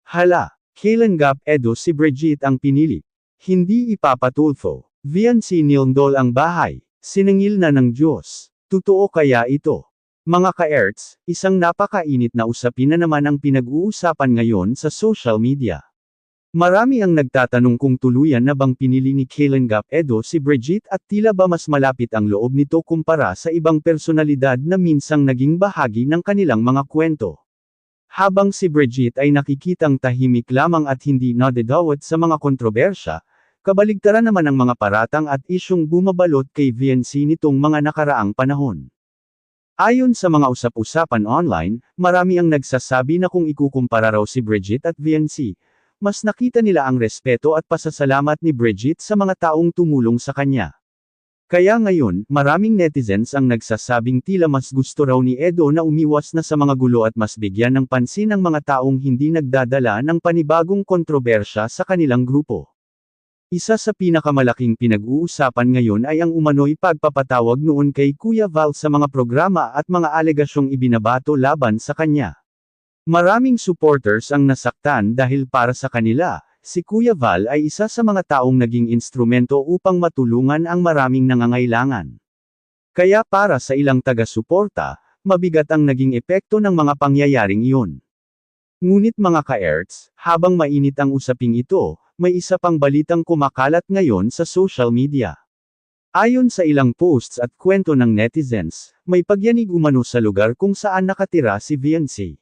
Hala, kailan Gap Edo si Brigitte ang pinili? Hindi ipapatulfo. VNC nilndol ang bahay. Sinangil na ng Diyos. Totoo kaya ito? Mga ka-erts, isang napakainit na usapin na naman ang pinag-uusapan ngayon sa social media. Marami ang nagtatanong kung tuluyan na bang pinili ni Kailan Gap Edo si Brigitte at tila ba mas malapit ang loob nito kumpara sa ibang personalidad na minsang naging bahagi ng kanilang mga kwento. Habang si Brigitte ay nakikitang tahimik lamang at hindi nadadawat sa mga kontrobersya, kabaligtaran naman ang mga paratang at isyong bumabalot kay VNC nitong mga nakaraang panahon. Ayon sa mga usap-usapan online, marami ang nagsasabi na kung ikukumpara raw si Brigitte at VNC, mas nakita nila ang respeto at pasasalamat ni Brigitte sa mga taong tumulong sa kanya. Kaya ngayon, maraming netizens ang nagsasabing tila mas gusto raw ni Edo na umiwas na sa mga gulo at mas bigyan ng pansin ang mga taong hindi nagdadala ng panibagong kontrobersya sa kanilang grupo. Isa sa pinakamalaking pinag-uusapan ngayon ay ang umano'y pagpapatawag noon kay Kuya Val sa mga programa at mga alegasyong ibinabato laban sa kanya. Maraming supporters ang nasaktan dahil para sa kanila, si Kuya Val ay isa sa mga taong naging instrumento upang matulungan ang maraming nangangailangan. Kaya para sa ilang taga-suporta, mabigat ang naging epekto ng mga pangyayaring iyon. Ngunit mga ka-erts, habang mainit ang usaping ito, may isa pang balitang kumakalat ngayon sa social media. Ayon sa ilang posts at kwento ng netizens, may pagyanig umano sa lugar kung saan nakatira si VNC.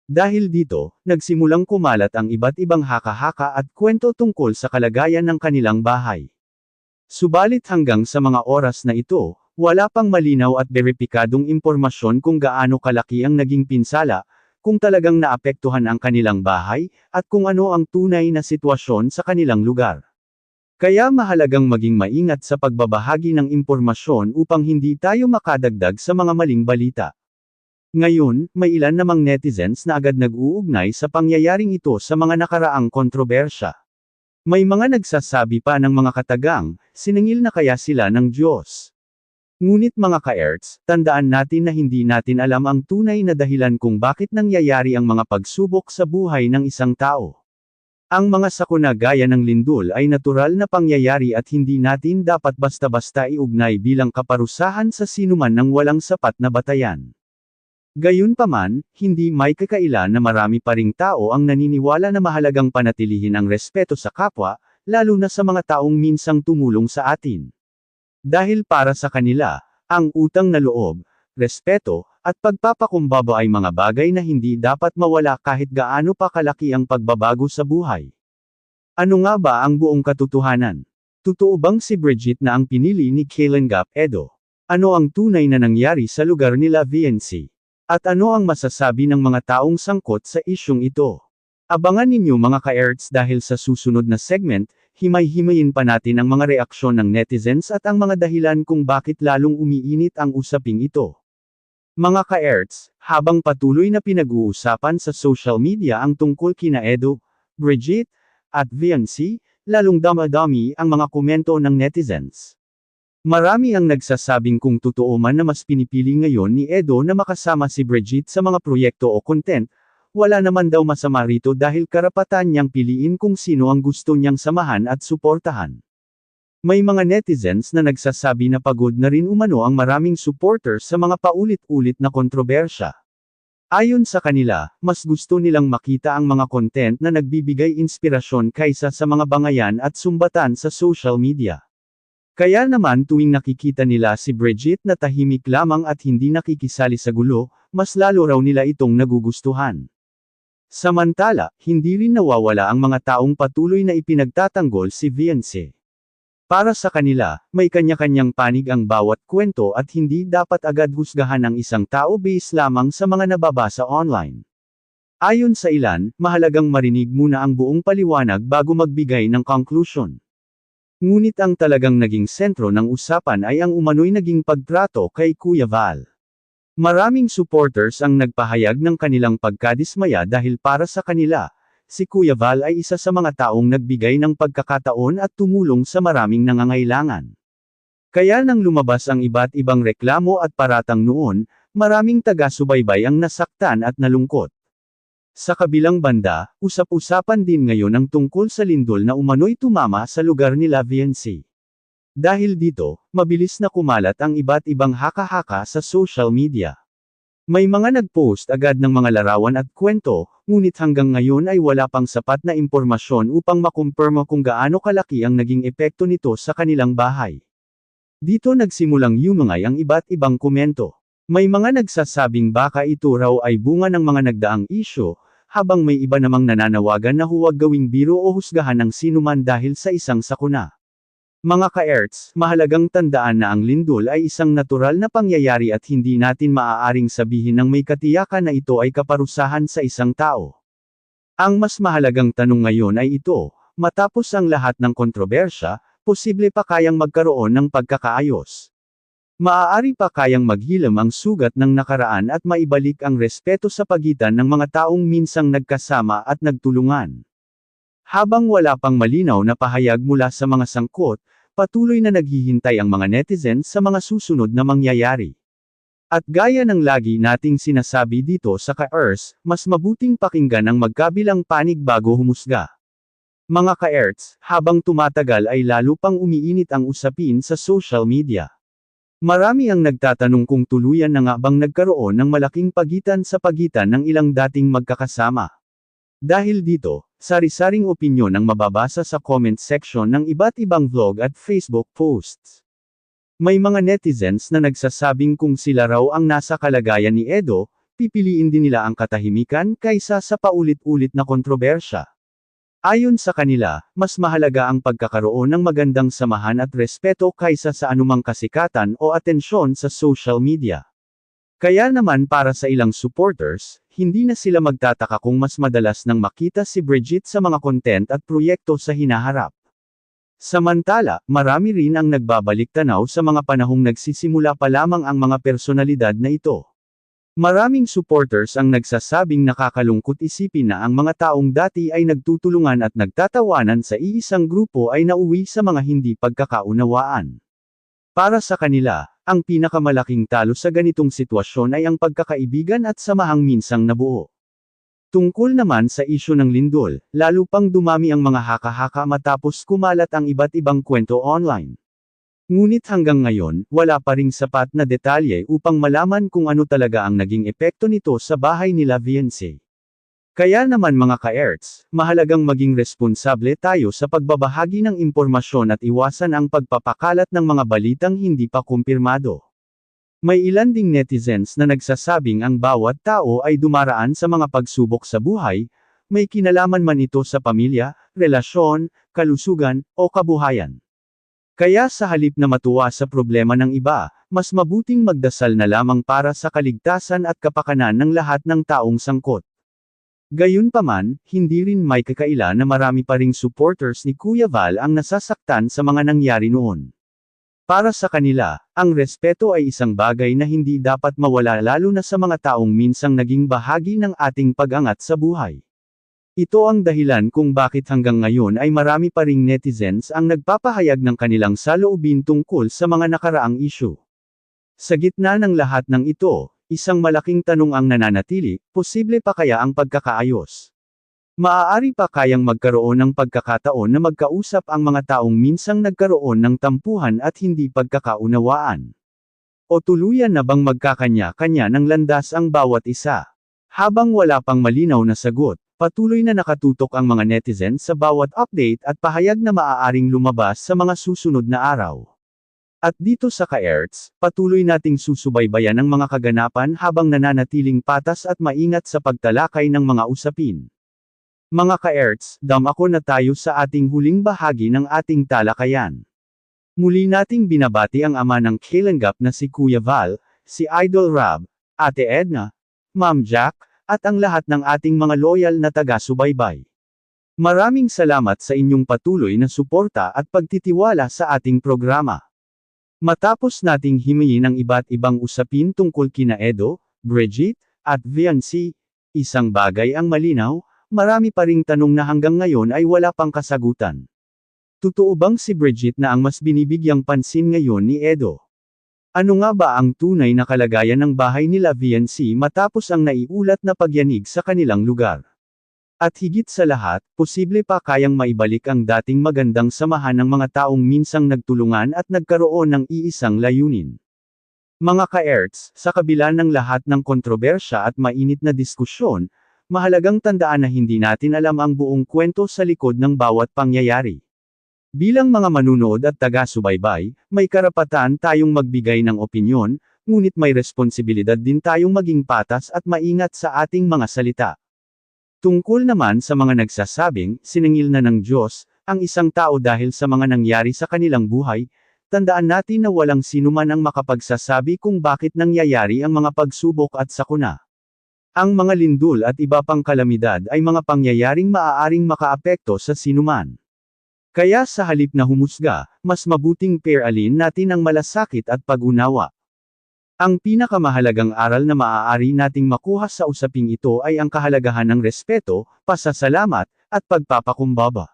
Dahil dito, nagsimulang kumalat ang iba't ibang haka-haka at kwento tungkol sa kalagayan ng kanilang bahay. Subalit hanggang sa mga oras na ito, wala pang malinaw at beripikadong impormasyon kung gaano kalaki ang naging pinsala, kung talagang naapektuhan ang kanilang bahay, at kung ano ang tunay na sitwasyon sa kanilang lugar. Kaya mahalagang maging maingat sa pagbabahagi ng impormasyon upang hindi tayo makadagdag sa mga maling balita. Ngayon, may ilan namang netizens na agad nag-uugnay sa pangyayaring ito sa mga nakaraang kontrobersya. May mga nagsasabi pa ng mga katagang, sinangil na kaya sila ng Diyos. Ngunit mga ka-erts, tandaan natin na hindi natin alam ang tunay na dahilan kung bakit nangyayari ang mga pagsubok sa buhay ng isang tao. Ang mga sakuna gaya ng lindol ay natural na pangyayari at hindi natin dapat basta-basta iugnay bilang kaparusahan sa sinuman ng walang sapat na batayan. Gayunpaman, hindi may kakaila na marami pa ring tao ang naniniwala na mahalagang panatilihin ang respeto sa kapwa, lalo na sa mga taong minsang tumulong sa atin. Dahil para sa kanila, ang utang na loob, respeto, at pagpapakumbaba ay mga bagay na hindi dapat mawala kahit gaano pa kalaki ang pagbabago sa buhay. Ano nga ba ang buong katotohanan? Totoo bang si Brigitte na ang pinili ni Kailan Gap Edo? Ano ang tunay na nangyari sa lugar nila VNC? At ano ang masasabi ng mga taong sangkot sa isyung ito? Abangan ninyo mga ka-erts dahil sa susunod na segment, himay-himayin pa natin ang mga reaksyon ng netizens at ang mga dahilan kung bakit lalong umiinit ang usaping ito. Mga ka-erts, habang patuloy na pinag-uusapan sa social media ang tungkol kina Edo, Brigitte, at VNC, lalong damadami ang mga komento ng netizens. Marami ang nagsasabing kung totoo man na mas pinipili ngayon ni Edo na makasama si Brigitte sa mga proyekto o content, wala naman daw masama rito dahil karapatan niyang piliin kung sino ang gusto niyang samahan at suportahan. May mga netizens na nagsasabi na pagod na rin umano ang maraming supporters sa mga paulit-ulit na kontrobersya. Ayon sa kanila, mas gusto nilang makita ang mga content na nagbibigay inspirasyon kaysa sa mga bangayan at sumbatan sa social media. Kaya naman tuwing nakikita nila si Brigitte na tahimik lamang at hindi nakikisali sa gulo, mas lalo raw nila itong nagugustuhan. Samantala, hindi rin nawawala ang mga taong patuloy na ipinagtatanggol si VNC. Para sa kanila, may kanya-kanyang panig ang bawat kwento at hindi dapat agad husgahan ang isang tao base lamang sa mga nababasa online. Ayon sa ilan, mahalagang marinig muna ang buong paliwanag bago magbigay ng conclusion. Ngunit ang talagang naging sentro ng usapan ay ang umano'y naging pagtrato kay Kuya Val. Maraming supporters ang nagpahayag ng kanilang pagkadismaya dahil para sa kanila, si Kuya Val ay isa sa mga taong nagbigay ng pagkakataon at tumulong sa maraming nangangailangan. Kaya nang lumabas ang iba't ibang reklamo at paratang noon, maraming taga-subaybay ang nasaktan at nalungkot. Sa kabilang banda, usap-usapan din ngayon ang tungkol sa lindol na umano'y tumama sa lugar nila VNC. Dahil dito, mabilis na kumalat ang iba't ibang haka-haka sa social media. May mga nag-post agad ng mga larawan at kwento, ngunit hanggang ngayon ay wala pang sapat na impormasyon upang makumpirma kung gaano kalaki ang naging epekto nito sa kanilang bahay. Dito nagsimulang yumangay ang iba't ibang komento. May mga nagsasabing baka ito raw ay bunga ng mga nagdaang isyu, habang may iba namang nananawagan na huwag gawing biro o husgahan ng sinuman dahil sa isang sakuna. Mga ka-Erts, mahalagang tandaan na ang lindol ay isang natural na pangyayari at hindi natin maaaring sabihin ng may katiyakan na ito ay kaparusahan sa isang tao. Ang mas mahalagang tanong ngayon ay ito, matapos ang lahat ng kontrobersya, posible pa kayang magkaroon ng pagkakaayos? Maaari pa kayang maghilam ang sugat ng nakaraan at maibalik ang respeto sa pagitan ng mga taong minsang nagkasama at nagtulungan? Habang wala pang malinaw na pahayag mula sa mga sangkot, patuloy na naghihintay ang mga netizens sa mga susunod na mangyayari. At gaya ng lagi nating sinasabi dito sa ka-Erts, mas mabuting pakinggan ang magkabilang panig bago humusga. Mga ka-Erts, habang tumatagal ay lalo pang umiinit ang usapin sa social media. Marami ang nagtatanong kung tuluyan na nga bang nagkaroon ng malaking pagitan sa pagitan ng ilang dating magkakasama. Dahil dito, sari-saring opinyon ang mababasa sa comment section ng iba't ibang vlog at Facebook posts. May mga netizens na nagsasabing kung sila raw ang nasa kalagayan ni Edo, pipiliin din nila ang katahimikan kaysa sa paulit-ulit na kontrobersya. Ayon sa kanila, mas mahalaga ang pagkakaroon ng magandang samahan at respeto kaysa sa anumang kasikatan o atensyon sa social media. Kaya naman para sa ilang supporters, hindi na sila magtataka kung mas madalas nang makita si Brigitte sa mga content at proyekto sa hinaharap. Samantala, marami rin ang nagbabalik tanaw sa mga panahong nagsisimula pa lamang ang mga personalidad na ito. Maraming supporters ang nagsasabing nakakalungkot isipin na ang mga taong dati ay nagtutulungan at nagtatawanan sa iisang grupo ay nauwi sa mga hindi pagkakaunawaan. Para sa kanila, ang pinakamalaking talo sa ganitong sitwasyon ay ang pagkakaibigan at samahang minsang nabuo. Tungkol naman sa isyu ng lindol, lalo pang dumami ang mga haka-haka matapos kumalat ang iba't ibang kwento online. Ngunit hanggang ngayon, wala pa ring sapat na detalye upang malaman kung ano talaga ang naging epekto nito sa bahay nila VNC. Kaya naman mga ka-Erts, mahalagang maging responsable tayo sa pagbabahagi ng impormasyon at iwasan ang pagpapakalat ng mga balitang hindi pa kumpirmado. May ilan ding netizens na nagsasabing ang bawat tao ay dumaraan sa mga pagsubok sa buhay, may kinalaman man ito sa pamilya, relasyon, kalusugan, o kabuhayan. Kaya sa halip na matuwa sa problema ng iba, mas mabuting magdasal na lamang para sa kaligtasan at kapakanan ng lahat ng taong sangkot. Gayunpaman, hindi rin may kakaila na marami pa ring supporters ni Kuya Val ang nasasaktan sa mga nangyari noon. Para sa kanila, ang respeto ay isang bagay na hindi dapat mawala lalo na sa mga taong minsang naging bahagi ng ating pag-angat sa buhay. Ito ang dahilan kung bakit hanggang ngayon ay marami pa ring netizens ang nagpapahayag ng kanilang saloobin tungkol sa mga nakaraang isyu. Sa gitna ng lahat ng ito, isang malaking tanong ang nananatili, posible pa kaya ang pagkakaayos? Maaari pa kayang magkaroon ng pagkakataon na magkausap ang mga taong minsang nagkaroon ng tampuhan at hindi pagkakaunawaan? O tuluyan na bang magkakanya-kanya ng landas ang bawat isa? Habang wala pang malinaw na sagot, patuloy na nakatutok ang mga netizens sa bawat update at pahayag na maaaring lumabas sa mga susunod na araw. At dito sa ka-Erts, patuloy nating susubaybayan ang mga kaganapan habang nananatiling patas at maingat sa pagtalakay ng mga usapin. Mga ka-Erts, dumako na tayo sa ating huling bahagi ng ating talakayan. Muli nating binabati ang ama ng Kalinga na si Kuya Val, si Idol Rab, Ate Edna, Ma'am Jack, at ang lahat ng ating mga loyal na taga-subaybay. Maraming salamat sa inyong patuloy na suporta at pagtitiwala sa ating programa. Matapos nating himayin ang iba't ibang usapin tungkol kina Edo, Brigitte, at VNC, isang bagay ang malinaw, marami pa ring tanong na hanggang ngayon ay wala pang kasagutan. Totoo bang si Brigitte na ang mas binibigyang pansin ngayon ni Edo? Ano nga ba ang tunay na kalagayan ng bahay nila VNC matapos ang naiulat na pagyanig sa kanilang lugar? At higit sa lahat, posible pa kayang maibalik ang dating magandang samahan ng mga taong minsang nagtulungan at nagkaroon ng iisang layunin. Mga ka-Erts, sa kabila ng lahat ng kontrobersya at mainit na diskusyon, mahalagang tandaan na hindi natin alam ang buong kwento sa likod ng bawat pangyayari. Bilang mga manunood at taga-subaybay, may karapatan tayong magbigay ng opinyon, ngunit may responsibilidad din tayong maging patas at maingat sa ating mga salita. Tungkol naman sa mga nagsasabing, siningil na ng Diyos, ang isang tao dahil sa mga nangyari sa kanilang buhay, tandaan natin na walang sinuman ang makapagsasabi kung bakit nangyayari ang mga pagsubok at sakuna. Ang mga lindol at iba pang kalamidad ay mga pangyayaring maaaring makaapekto sa sinuman. Kaya sa halip na humusga, mas mabuting pairalin natin ang malasakit at pag-unawa. Ang pinakamahalagang aral na maaari nating makuha sa usaping ito ay ang kahalagahan ng respeto, pasasalamat, at pagpapakumbaba.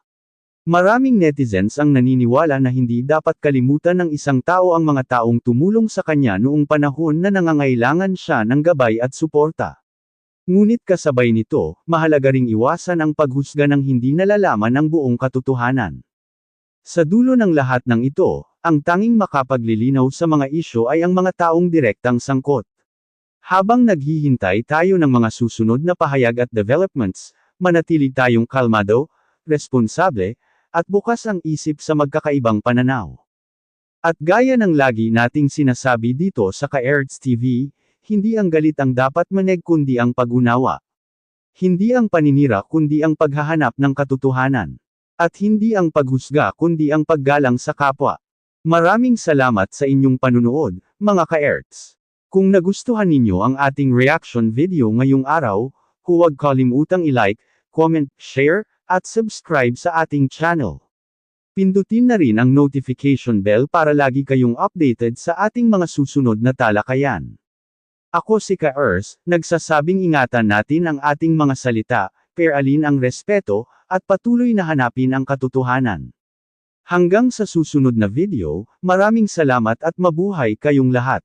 Maraming netizens ang naniniwala na hindi dapat kalimutan ng isang tao ang mga taong tumulong sa kanya noong panahon na nangangailangan siya ng gabay at suporta. Ngunit kasabay nito, mahalaga ring iwasan ang paghusga ng hindi nalalaman ang buong katotohanan. Sa dulo ng lahat ng ito, ang tanging makapaglilinaw sa mga isyu ay ang mga taong direktang sangkot. Habang naghihintay tayo ng mga susunod na pahayag at developments, manatili tayong kalmado, responsable, at bukas ang isip sa magkakaibang pananaw. At gaya ng lagi nating sinasabi dito sa Ka-Erts TV, hindi ang galit ang dapat maneg kundi ang pag-unawa. Hindi ang paninira kundi ang paghahanap ng katotohanan. At hindi ang paghusga kundi ang paggalang sa kapwa. Maraming salamat sa inyong panunood, mga ka-Erts. Kung nagustuhan ninyo ang ating reaction video ngayong araw, huwag kalimutang i-like, comment, share, at subscribe sa ating channel. Pindutin na rin ang notification bell para lagi kayong updated sa ating mga susunod na talakayan. Ako si Ka-Erts, nagsasabing ingatan natin ang ating mga salita, pairalin ang respeto, at patuloy na hanapin ang katotohanan. Hanggang sa susunod na video, maraming salamat at mabuhay kayong lahat.